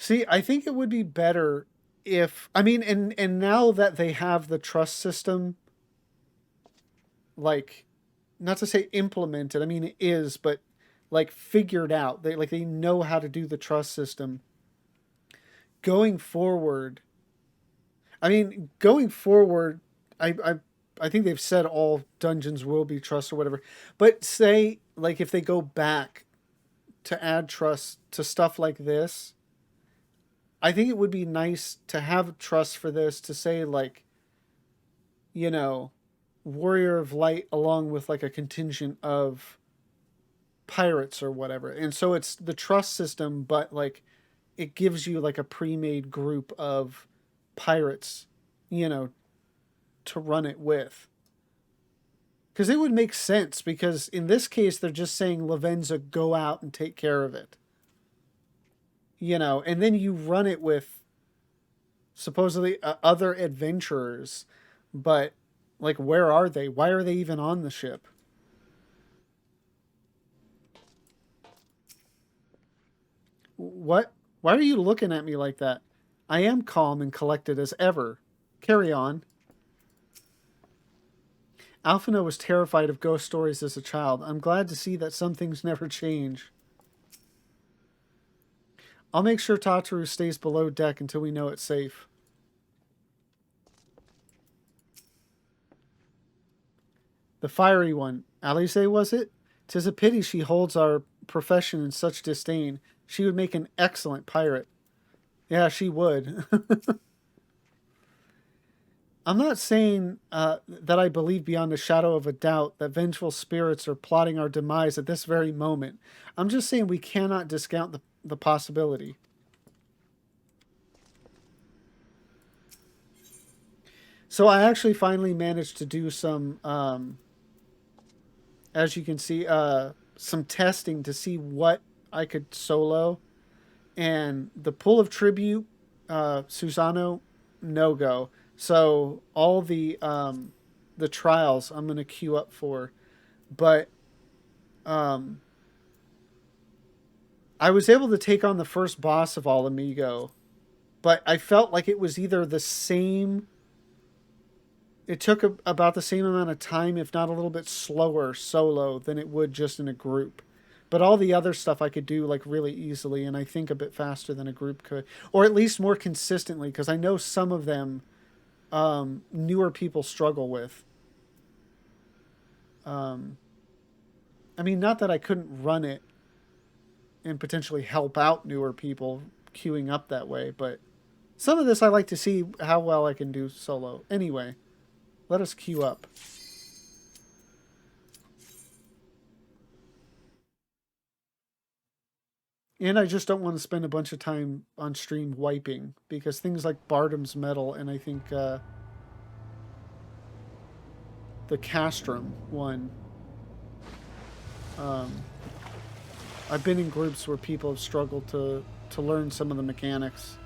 See, I think it would be better if I mean, and now that they have the trust system, like, not to say implemented, I mean it is, but like figured out. They know how to do the trust system. Going forward, I mean, going forward, I think they've said all dungeons will be trust or whatever. But say like if they go back to add trust to stuff like this, I think it would be nice to have trust for this to say like, you know, Warrior of Light along with like a contingent of pirates or whatever. And so it's the trust system, but like it gives you like a pre-made group of pirates, you know, to run it with. Because it would make sense, because in this case, they're just saying Lavenza, go out and take care of it. You know, and then you run it with supposedly other adventurers, but like, where are they? Why are they even on the ship? What? Why are you looking at me like that? I am calm and collected as ever. Carry on. Alphino was terrified of ghost stories as a child. I'm glad to see that some things never change. I'll make sure Tataru stays below deck until we know it's safe. The fiery one. Alice, was it? 'Tis a pity she holds our profession in such disdain. She would make an excellent pirate. Yeah, she would. I'm not saying that I believe beyond a shadow of a doubt that vengeful spirits are plotting our demise at this very moment. I'm just saying we cannot discount the possibility. So I actually finally managed to do some, as you can see, some testing to see what I could solo. And the Pool of Tribute, Susano, no go. So all the trials I'm gonna queue up for, but um, I was able to take on the first boss of All Amigo, but I felt like it was either the same. It took about the same amount of time, if not a little bit slower, solo than it would just in a group. But all the other stuff I could do like really easily, and I think a bit faster than a group could, or at least more consistently, because I know some of them newer people struggle with. Um, I mean, not that I couldn't run it and potentially help out newer people queuing up that way, but some of this I like to see how well I can do solo. Anyway, let us queue up. And I just don't want to spend a bunch of time on stream wiping, because things like Bardam's Medal and I think the Castrum one. Um, I've been in groups where people have struggled to learn some of the mechanics.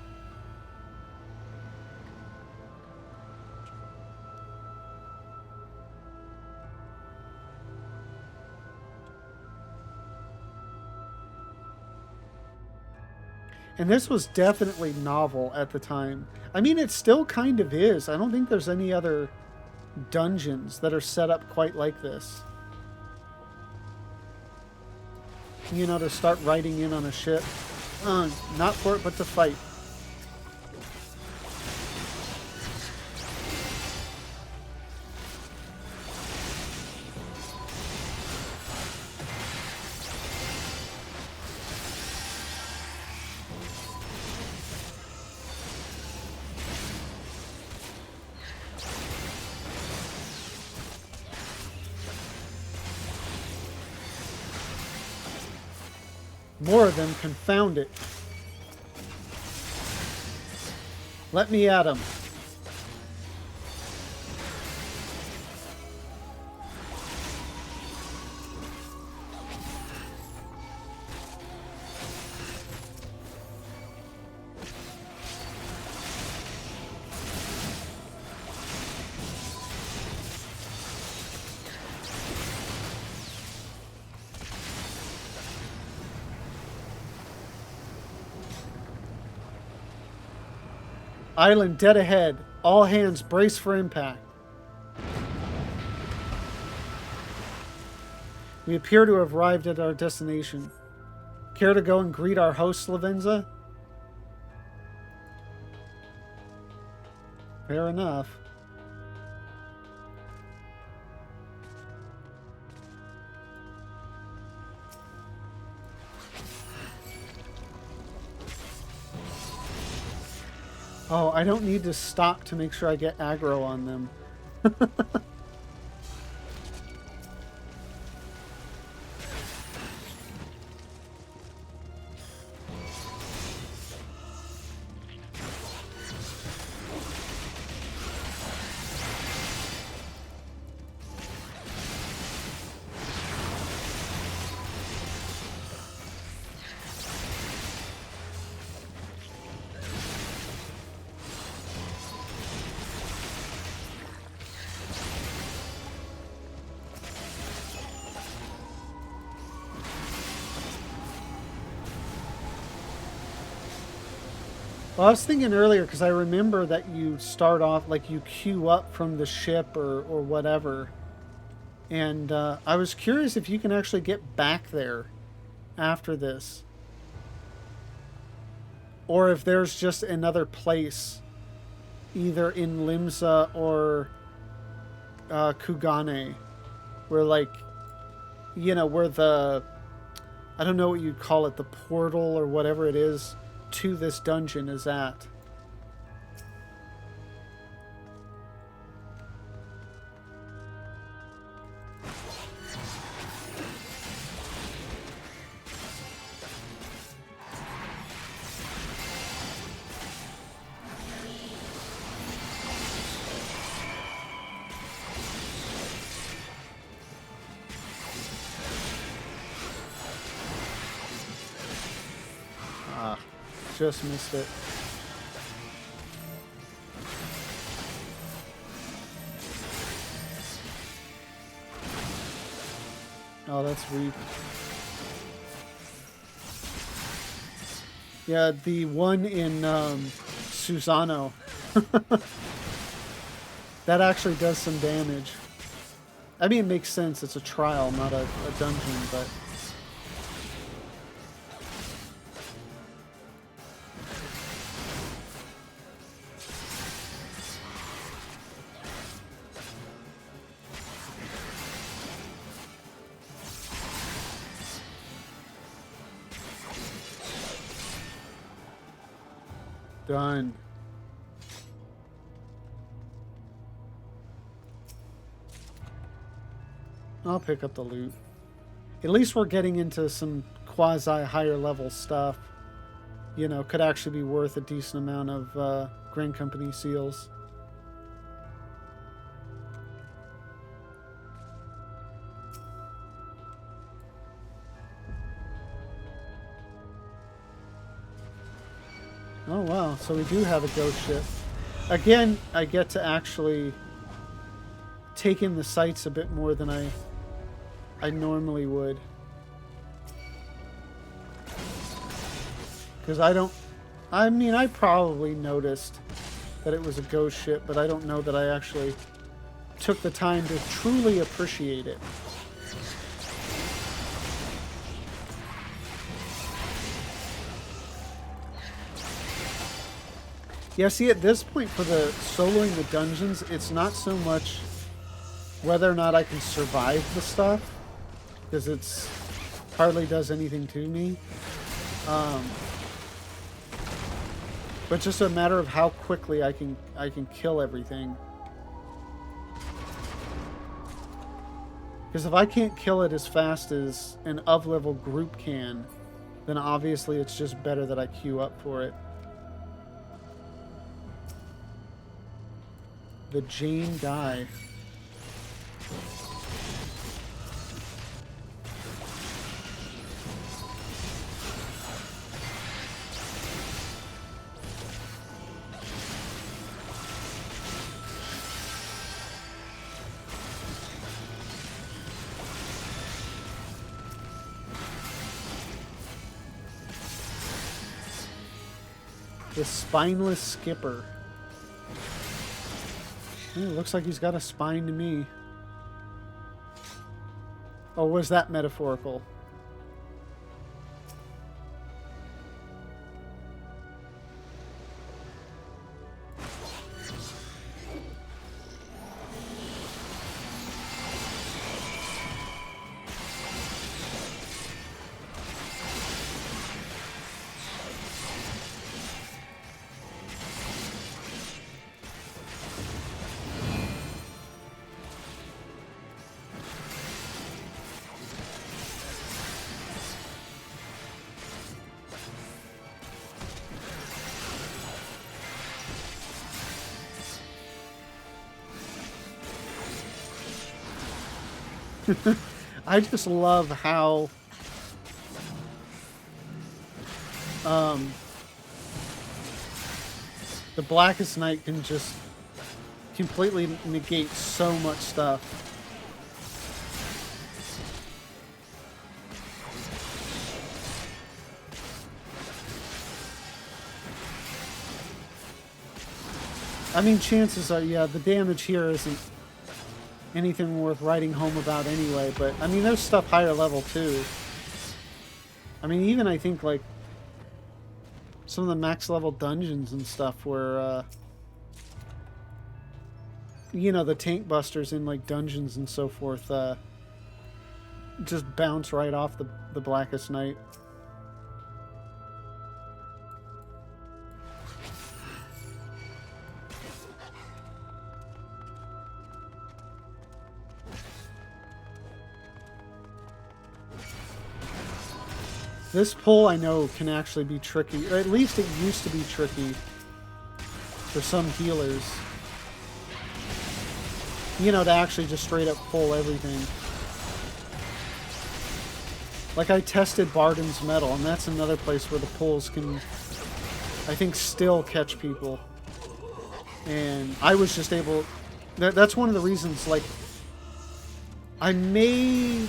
And this was definitely novel at the time. I mean, it still kind of is. I don't think there's any other dungeons that are set up quite like this. You know, to start riding in on a ship. Not for it, but to fight. More of them, confound it. Let me at him. Island dead ahead. All hands brace for impact. We appear to have arrived at our destination. Care to go and greet our host, Lavenza? Fair enough. Oh, I don't need to stop to make sure I get aggro on them. Well, I was thinking earlier, because I remember that you start off, like you queue up from the ship or whatever. And I was curious if you can actually get back there after this. Or if there's just another place, either in Limsa or Kugane, where like, you know, where the, I don't know what you'd call it, the portal or whatever it is to this dungeon is at. Just missed it. Oh, that's weak. Yeah, the one in Susano. That actually does some damage. I mean, it makes sense. It's a trial, not a dungeon, but... Done. I'll pick up the loot. At least we're getting into some quasi higher level stuff. You know, could actually be worth a decent amount of Grand Company seals. Oh wow, so we do have a ghost ship. Again, I get to actually take in the sights a bit more than I normally would. Because I mean, I probably noticed that it was a ghost ship, but I don't know that I actually took the time to truly appreciate it. Yeah, see, at this point for the soloing the dungeons, it's not so much whether or not I can survive the stuff, because it's hardly does anything to me. But just a matter of how quickly I can kill everything. Because if I can't kill it as fast as an of-level group can, then obviously it's just better that I queue up for it. The Jane die. The spineless skipper. It looks like he's got a spine to me. Oh, was that metaphorical? I just love how the Blackest Night can just completely negate so much stuff. I mean, chances are, yeah, the damage here isn't anything worth writing home about anyway, but I mean, there's stuff higher level too. I mean, even I think like some of the max level dungeons and stuff where you know, the tank busters in like dungeons and so forth just bounce right off the Blackest Night. This pull, I know, can actually be tricky. Or at least it used to be tricky for some healers. You know, to actually just straight up pull everything. Like, I tested Barden's Metal, and that's another place where the pulls can, I think, still catch people. And I was just able... That's one of the reasons, like, I may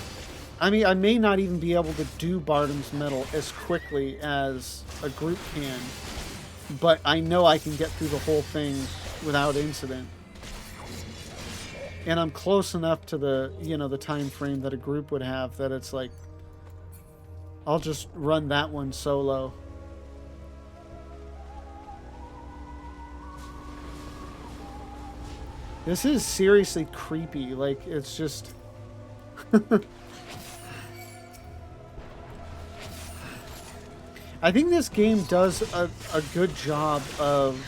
not even be able to do Barden's Metal as quickly as a group can, but I know I can get through the whole thing without incident. And I'm close enough to the, you know, the time frame that a group would have that it's like, I'll just run that one solo. This is seriously creepy. Like, it's just... I think this game does a good job of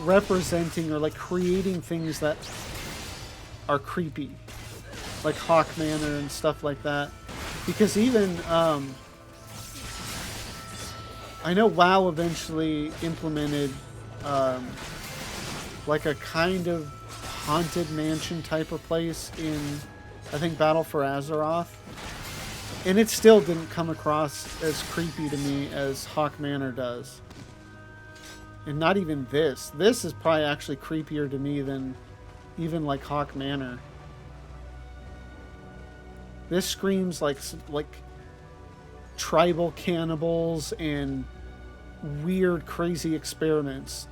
representing or like creating things that are creepy, like Hawk Manor and stuff like that. Because even I know WoW eventually implemented like a kind of haunted mansion type of place in, I think, Battle for Azeroth. And it still didn't come across as creepy to me as Hawk Manor does. And not even this. This is probably actually creepier to me than even like Hawk Manor. This screams like tribal cannibals and weird, crazy experiments.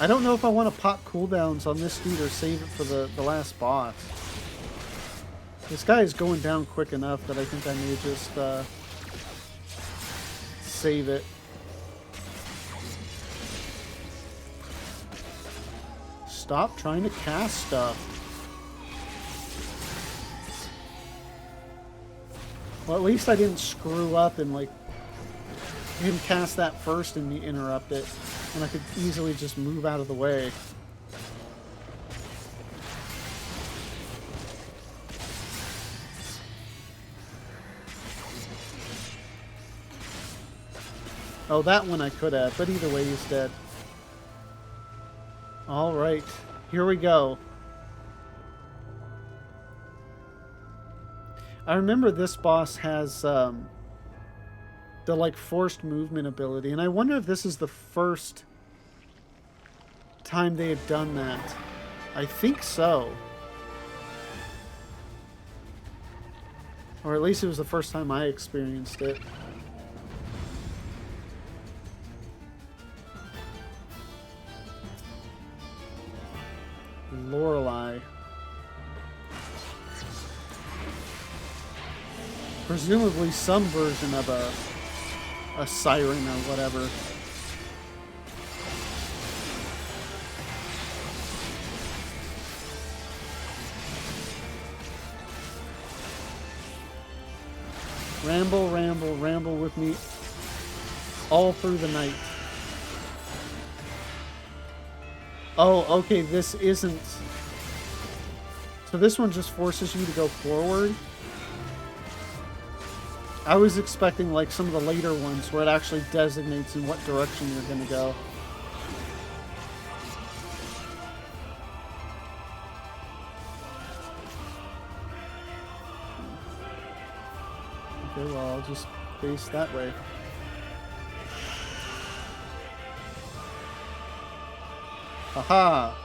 I don't know if I want to pop cooldowns on this dude or save it for the last boss. This guy is going down quick enough that I think I may just save it. Stop trying to cast stuff. Well, at least I didn't screw up and like him cast that first and me interrupt it. And I could easily just move out of the way. Oh, that one I could have, but either way he's dead. Alright, here we go. I remember this boss has the like forced movement ability, and I wonder if this is the first time they had done that. I think so. Or at least it was the first time I experienced it. Lorelei. Presumably some version of a siren or whatever. Ramble, ramble, ramble with me all through the night. Oh, okay, this isn't... So this one just forces you to go forward? I was expecting like some of the later ones where it actually designates in what direction you're going to go. Okay, well, I'll just face that way. Aha!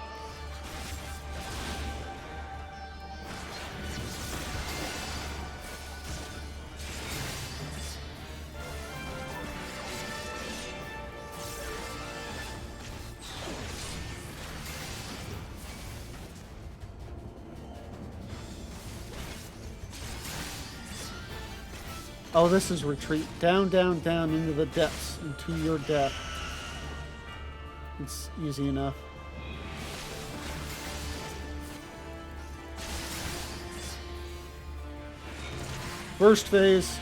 Oh, this is retreat. Down, down, down into the depths, into your death. It's easy enough. First phase.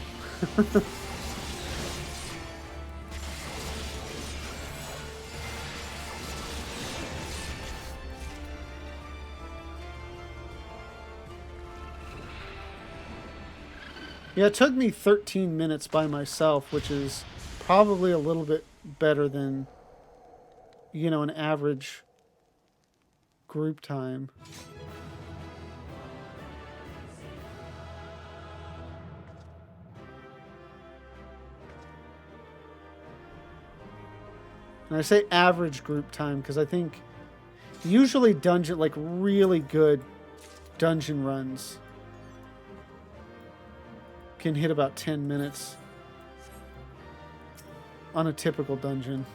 Yeah, it took me 13 minutes by myself, which is probably a little bit better than, you know, an average group time. And I say average group time because I think usually dungeon, like really good dungeon runs can hit about 10 minutes on a typical dungeon.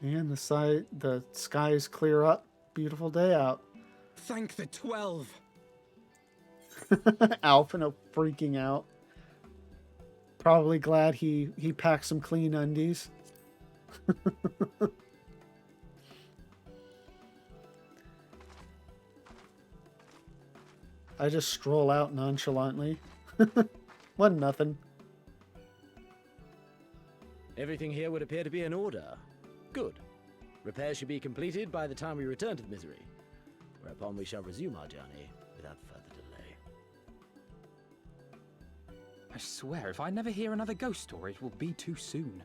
And the skies clear up. Beautiful day out. Thank the 12. Alpino freaking out. Probably glad he packed some clean undies. I just stroll out nonchalantly. Wasn't nothing. Everything here would appear to be in order. Good. Repairs should be completed by the time we return to the Misery, whereupon we shall resume our journey without further delay. I swear, if I never hear another ghost story, it will be too soon.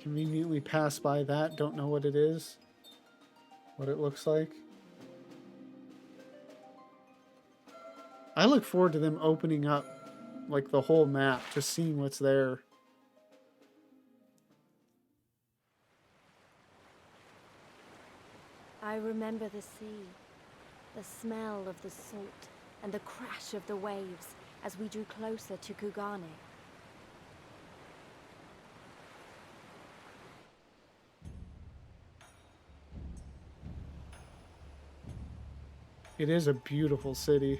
Conveniently pass by that, don't know what it is, what it looks like. I look forward to them opening up like the whole map, just seeing what's there. I remember the sea, the smell of the salt, and the crash of the waves as we drew closer to Kugane. It is a beautiful city.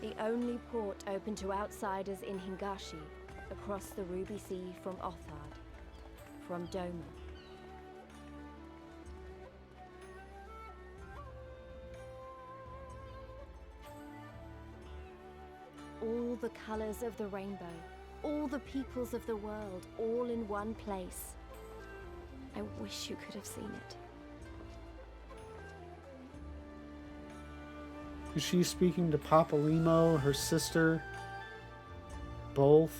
The only port open to outsiders in Hingashi, across the Ruby Sea from Othard, from Doma. All the colors of the rainbow, All the peoples of the world, all in one place. I wish you could have seen it. Is she speaking to Papalimo, her sister? Both?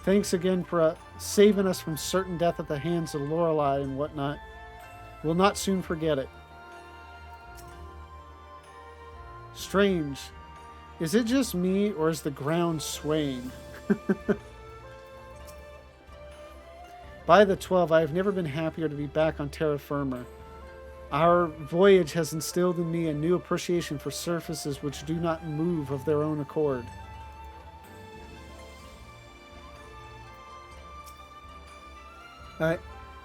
Thanks again for saving us from certain death at the hands of Lorelei and whatnot. We'll not soon forget it. Strange. Is it just me, or is the ground swaying? By the 12, I have never been happier to be back on terra firma. Our voyage has instilled in me a new appreciation for surfaces which do not move of their own accord.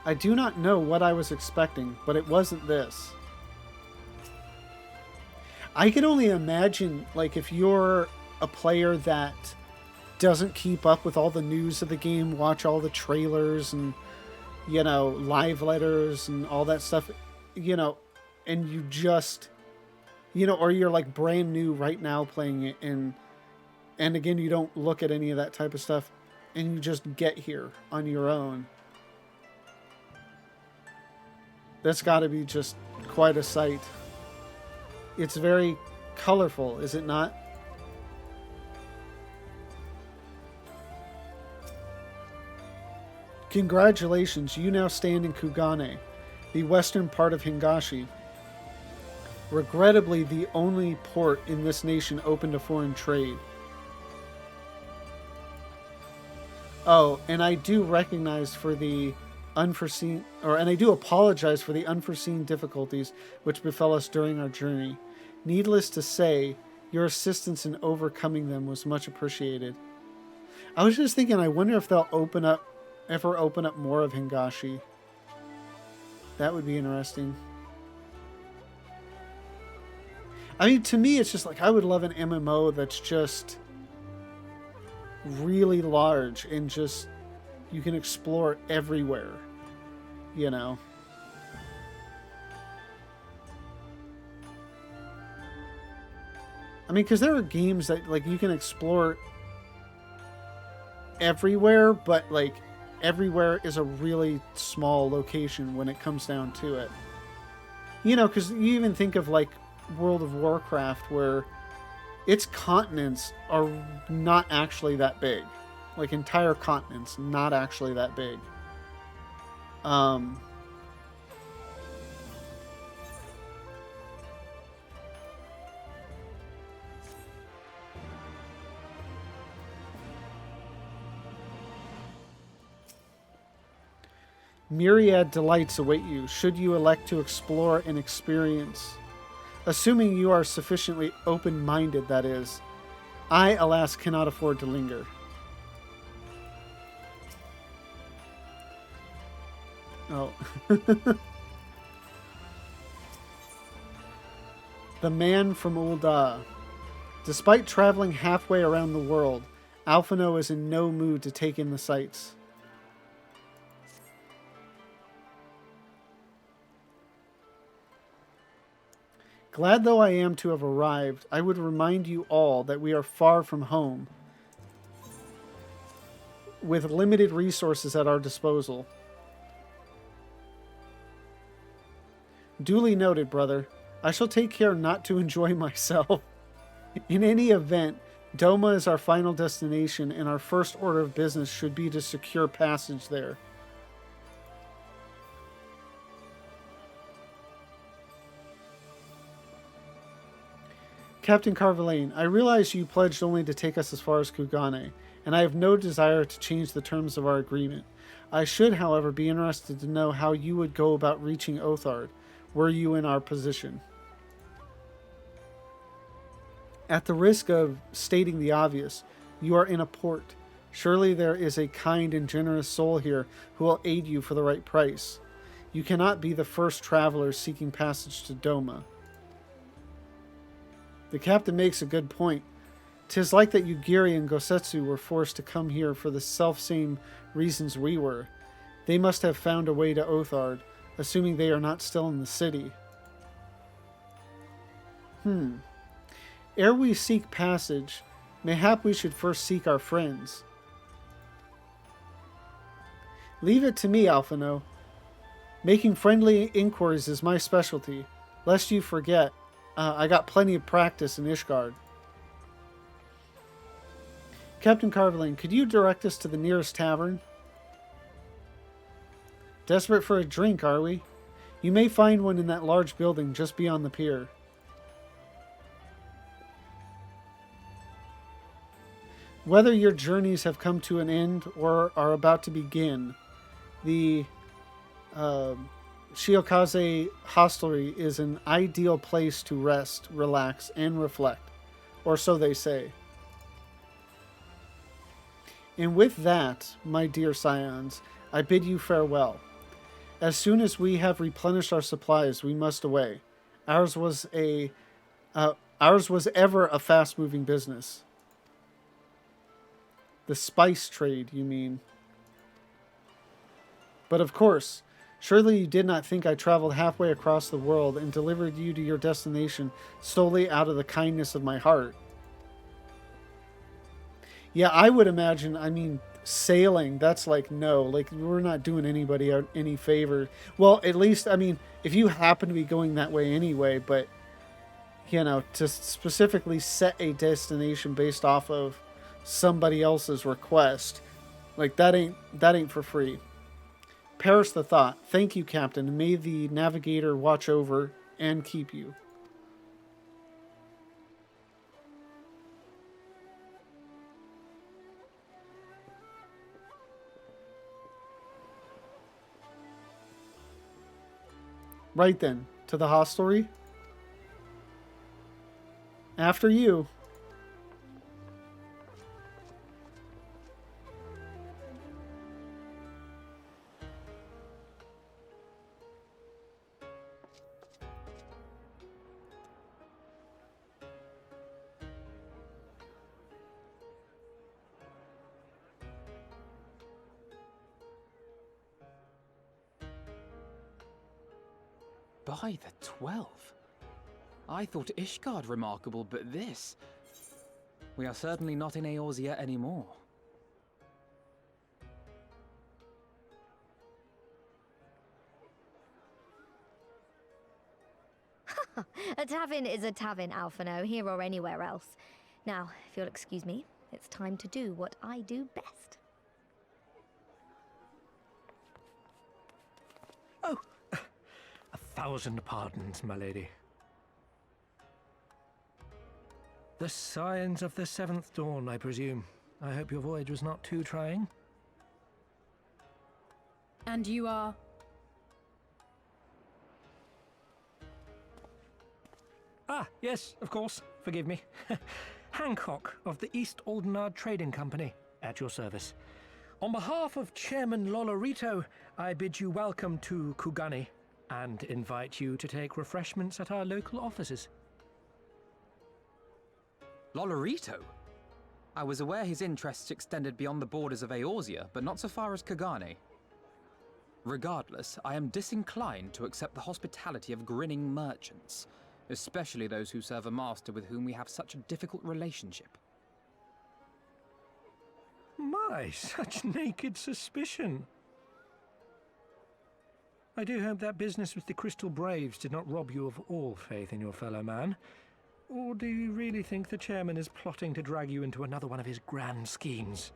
I do not know what I was expecting, but it wasn't this. I can only imagine, like, if you're a player that doesn't keep up with all the news of the game, watch all the trailers and, you know, live letters and all that stuff, you know, and you just, you know, or you're like brand new right now playing it, and again, you don't look at any of that type of stuff, and you just get here on your own. That's got to be just quite a sight. It's very colorful, is it not? Congratulations, you now stand in Kugane, the western part of Hingashi. Regrettably, the only port in this nation open to foreign trade. Oh, and I do recognize for the unforeseen, and I do apologize for the unforeseen difficulties which befell us during our journey. Needless to say, your assistance in overcoming them was much appreciated. I was just thinking, I wonder if they'll ever open up more of Hingashi. That would be interesting. I mean, to me, it's just like, I would love an MMO that's just really large and just, you can explore everywhere, you know? I mean, because there are games that, like, you can explore everywhere, but, like, everywhere is a really small location when it comes down to it. You know, because you even think of, like, World of Warcraft, where its continents are not actually that big. Like, entire continents, not actually that big. Myriad delights await you, should you elect to explore and experience. Assuming you are sufficiently open-minded, that is. I, alas, cannot afford to linger. Oh. The man from Ul'dah. Despite traveling halfway around the world, Alphino is in no mood to take in the sights. Glad though I am to have arrived, I would remind you all that we are far from home, with limited resources at our disposal. Duly noted, brother. I shall take care not to enjoy myself. In any event, Doma is our final destination, and our first order of business should be to secure passage there. Captain Carvalane, I realize you pledged only to take us as far as Kugane, and I have no desire to change the terms of our agreement. I should, however, be interested to know how you would go about reaching Othard, were you in our position. At the risk of stating the obvious, you are in a port. Surely there is a kind and generous soul here who will aid you for the right price. You cannot be the first traveler seeking passage to Doma. The captain makes a good point. 'Tis like that Yugiri and Gosetsu were forced to come here for the self-same reasons we were. They must have found a way to Othard, assuming they are not still in the city. Ere we seek passage, mayhap we should first seek our friends. Leave it to me, Alphino. Making friendly inquiries is my specialty. Lest you forget, I got plenty of practice in Ishgard. Captain Carveling, could you direct us to the nearest tavern? Desperate for a drink, are we? You may find one in that large building just beyond the pier. Whether your journeys have come to an end or are about to begin, the Shiokaze hostelry is an ideal place to rest, relax, and reflect, or so they say. And with that, my dear scions, I bid you farewell. As soon as we have replenished our supplies, we must away. Ours was ever a fast-moving business. The spice trade, you mean? But of course, surely you did not think I traveled halfway across the world and delivered you to your destination solely out of the kindness of my heart. Yeah, I would imagine, I mean, sailing, that's like, no, like, we're not doing anybody any favor. Well, at least, I mean, if you happen to be going that way anyway, but, you know, to specifically set a destination based off of somebody else's request, like, that ain't for free. Perish the thought. Thank you, Captain, and may the navigator watch over and keep you. Right then, to the hostelry. After you. By the 12. I thought Ishgard remarkable, but this... We are certainly not in Eorzea anymore. A tavern is a tavern, Alphino, here or anywhere else. Now, if you'll excuse me, it's time to do what I do best. Oh, 1,000 pardons, my lady. The signs of the seventh dawn, I presume. I hope your voyage was not too trying. And you are? Ah, yes, of course. Forgive me. Hancock of the East Aldenard Trading Company, at your service. On behalf of Chairman Lolorito, I bid you welcome to Kugani and invite you to take refreshments at our local offices. Lolorito? I was aware his interests extended beyond the borders of Eorzea, but not so far as Kagane. Regardless, I am disinclined to accept the hospitality of grinning merchants, especially those who serve a master with whom we have such a difficult relationship. My, such naked suspicion. I do hope that business with the Crystal Braves did not rob you of all faith in your fellow man. Or do you really think the chairman is plotting to drag you into another one of his grand schemes?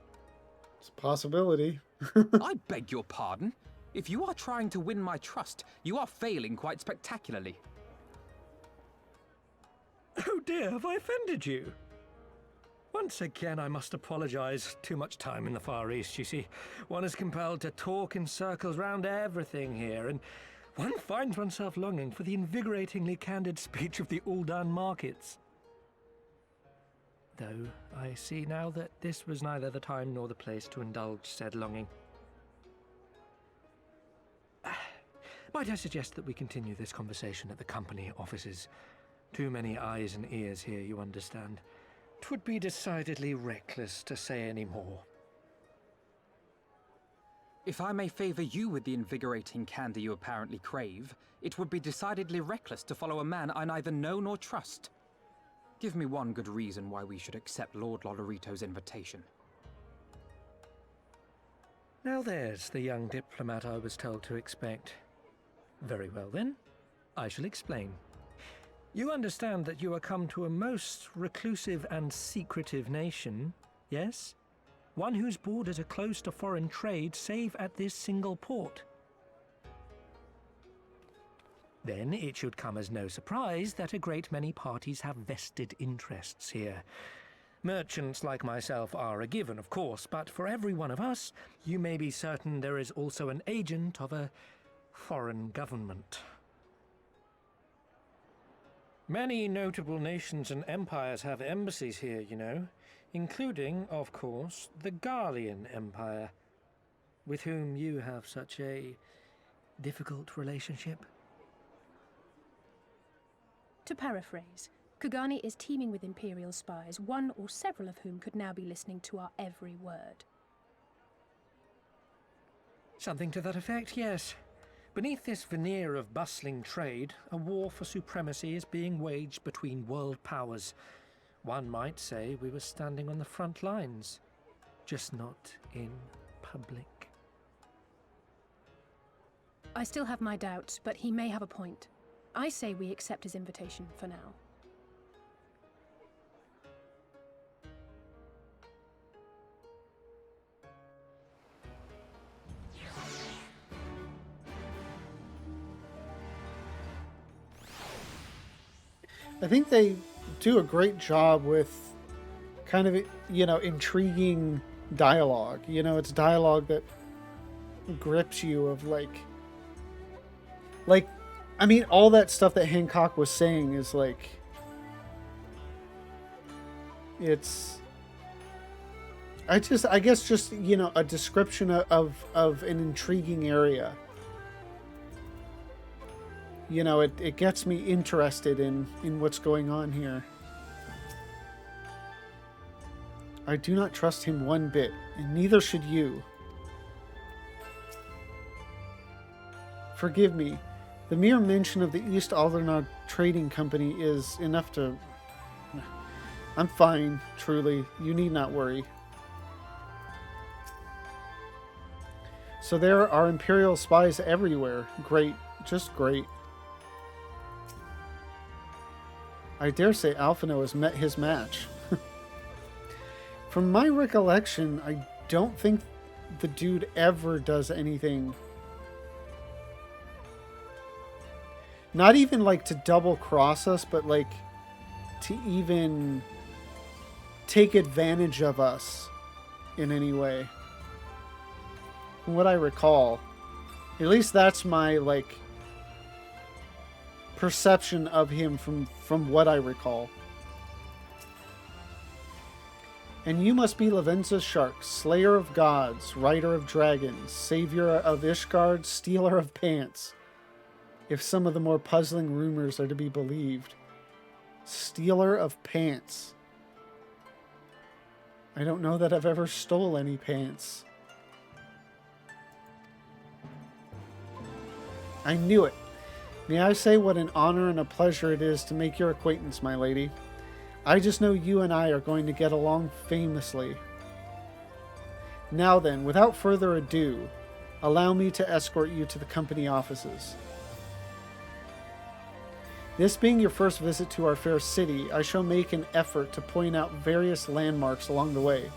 It's a possibility. I beg your pardon. If you are trying to win my trust, you are failing quite spectacularly. Oh dear, have I offended you? Once again, I must apologize. Too much time in the Far East, you see. One is compelled to talk in circles round everything here, and one finds oneself longing for the invigoratingly candid speech of the Uldan markets. Though I see now that this was neither the time nor the place to indulge said longing. Might I suggest that we continue this conversation at the company offices? Too many eyes and ears here, you understand. 'Twould be decidedly reckless to say any more. If I may favor you with the invigorating candy you apparently crave, it would be decidedly reckless to follow a man I neither know nor trust. Give me one good reason why we should accept Lord Lolorito's invitation. Now there's the young diplomat I was told to expect. Very well then, I shall explain. You understand that you are come to a most reclusive and secretive nation, yes? One whose borders are closed to foreign trade save at this single port. Then it should come as no surprise that a great many parties have vested interests here. Merchants like myself are a given, of course, but for every one of us, you may be certain there is also an agent of a foreign government. Many notable nations and empires have embassies here, you know, including, of course, the Garlean Empire, with whom you have such a difficult relationship. To paraphrase, Kugani is teeming with Imperial spies, one or several of whom could now be listening to our every word. Something to that effect, yes. Beneath this veneer of bustling trade, a war for supremacy is being waged between world powers. One might say we were standing on the front lines, just not in public. I still have my doubts, but he may have a point. I say we accept his invitation for now. I think they do a great job with kind of, intriguing dialogue. It's dialogue that grips you of all that stuff that Hancock was saying is I guess just a description of an intriguing area. It gets me interested in what's going on here. I do not trust him one bit, and neither should you. Forgive me. The mere mention of the East Aldernard Trading Company is enough to... I'm fine, truly. You need not worry. So there are Imperial spies everywhere. Great. Just great. I dare say Alphino has met his match. From my recollection, I don't think the dude ever does anything. Not even to double cross us, but to even take advantage of us in any way. From what I recall. At least that's my perception of him from what I recall. And you must be Lavenza's Shark, slayer of gods, rider of dragons, savior of Ishgard, stealer of pants. If some of the more puzzling rumors are to be believed. Stealer of pants. I don't know that I've ever stole any pants. I knew it. May I say what an honor and a pleasure it is to make your acquaintance, my lady. I just know you and I are going to get along famously. Now then, without further ado, allow me to escort you to the company offices. This being your first visit to our fair city, I shall make an effort to point out various landmarks along the way,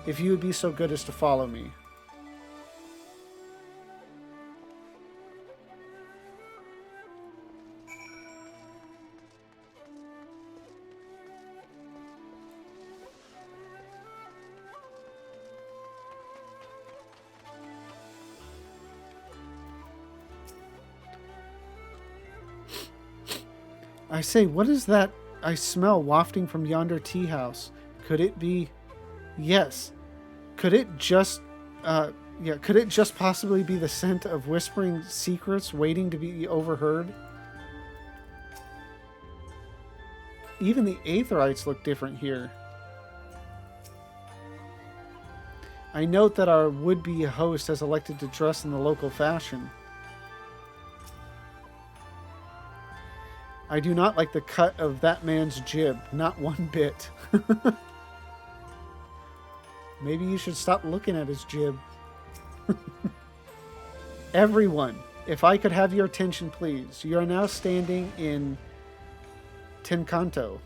if you would be so good as to follow me. I say, what is that I smell wafting from yonder tea house? Could it be... Yes. Could it just possibly be the scent of whispering secrets waiting to be overheard? Even the Aetherites look different here. I note that our would-be host has elected to dress in the local fashion. I do not like the cut of that man's jib, not one bit. Maybe you should stop looking at his jib. Everyone, if I could have your attention, please. You are now standing in Tenkanto.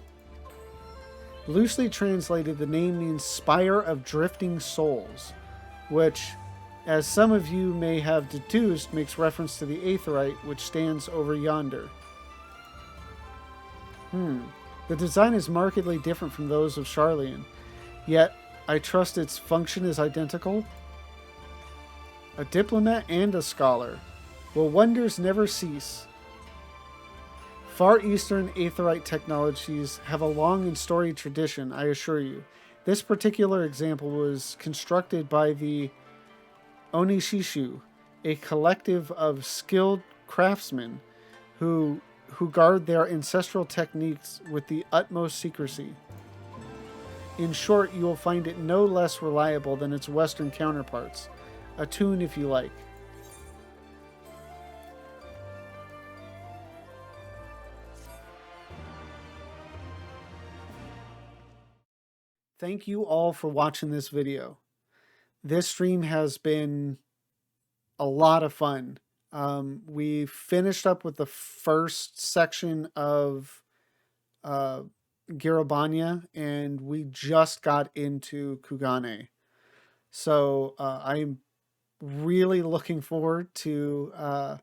Loosely translated, the name means Spire of Drifting Souls, which, as some of you may have deduced, makes reference to the Aetheryte, which stands over yonder. The design is markedly different from those of Charlian, yet I trust its function is identical. A diplomat and a scholar. Will wonders never cease? Far Eastern Aetheryte technologies have a long and storied tradition, I assure you. This particular example was constructed by the Onishishu, a collective of skilled craftsmen who guard their ancestral techniques with the utmost secrecy. In short, you will find it no less reliable than its Western counterparts. A tune if you like. Thank you all for watching this video. This stream has been a lot of fun. We finished up with the first section of Garabanya, and we just got into Kugane. So I'm really looking forward to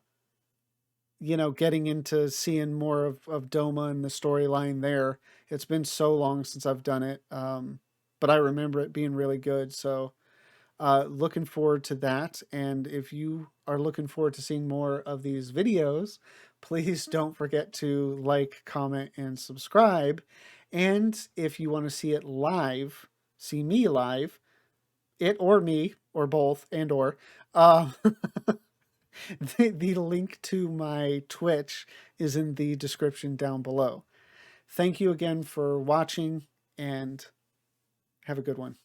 getting into seeing more of Doma and the storyline there. It's been so long since I've done it, but I remember it being really good. So looking forward to that. And if you are looking forward to seeing more of these videos, please don't forget to like, comment, and subscribe. And if you want to see it live, see me live, it or me, or both, and or, the link to my Twitch is in the description down below. Thank you again for watching, and have a good one.